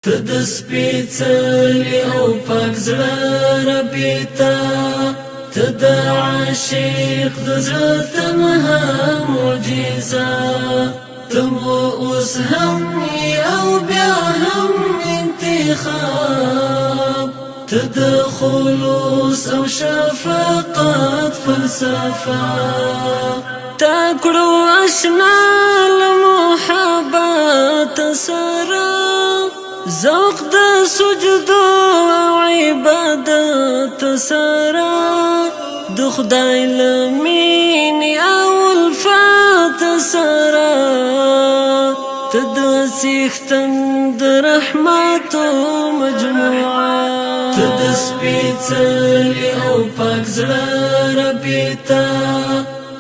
ته د سپېڅلي او پاک زړه ربي ته، ته د عاشق د زړه تنها معجزه، ته مو اوس هم او بیا هم انتخاب، ته د خلوص او شفقت فلسفه، تا کړو اشنا له محبت سره، ذوق د سجدو او عبادت سره، د خدای له مینې او الفت سره، ته د څښتن د رحمتو مجموعه، ته د سپېڅلي او پاک زړه ربي ته،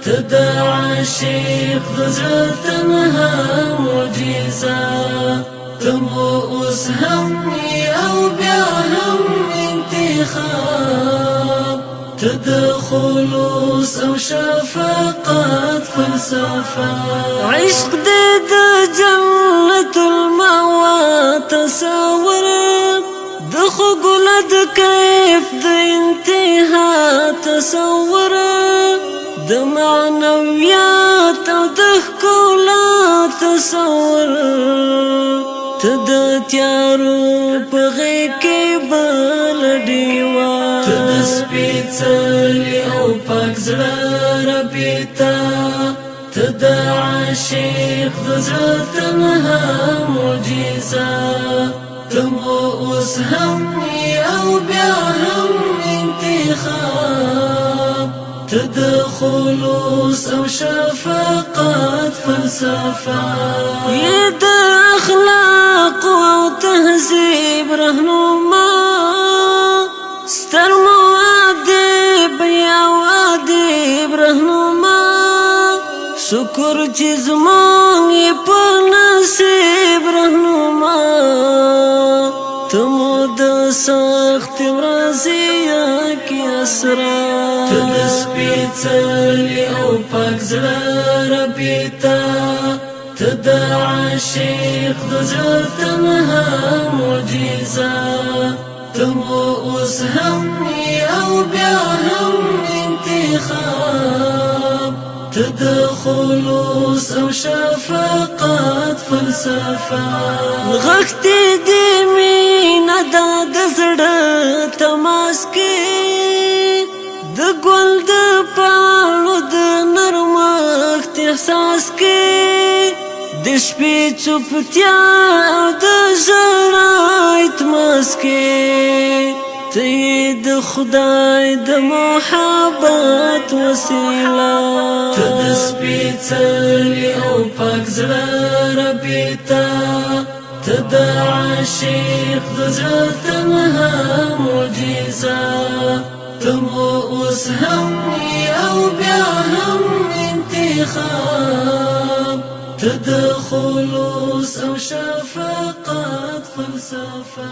ته د عاشق د زړه تنها معجزه، ته مو اوس هم او بیا هم انتخاب، ته د خلوص او شفقت فلسفه، عشق دې د جنت المأوا تصور، د خوږ د کیف د انتها تصور، د معنویات او د ښکلا تصور، ته د تیارو په غېږ کې بل ډیوه، ته د سپېڅلي او پاک زړه ربي ته، ته د عاشق د زړه تنها معجزه، ته مو اوس هم او بیا هم انتخاب، ته د خلوص او شفقت فلسفه، یې د اخلاق او تهذیب رهنما، ستر مؤدب یا ادیب رهنما، شکر چې زموږ یې په نصیب رهنما، ته مو د سختې ورځې کې اسرا، ته د سپېڅلي او پاک زړه ربي ته، ته د عاشق د زړه تنها معجزه، ته مو اوس هم او بیا هم انتخاب، ته د خلوص او شفقت فلسفه، غښتې دې مینه دا د زړه تماس کې، د ګل د پاڼو د نرمښت احساس کې، د شپې چوپتیا او د ژړا التماس کې، ته یې د خدای د محبت وسیله، ته د سپېڅلي او پاک زړه ربي ته، ته د عاشق د زړه تنها معجزه، ته مو اوس هم او بیا هم انتخاب، ته د خلوص او شفقت فلسفه.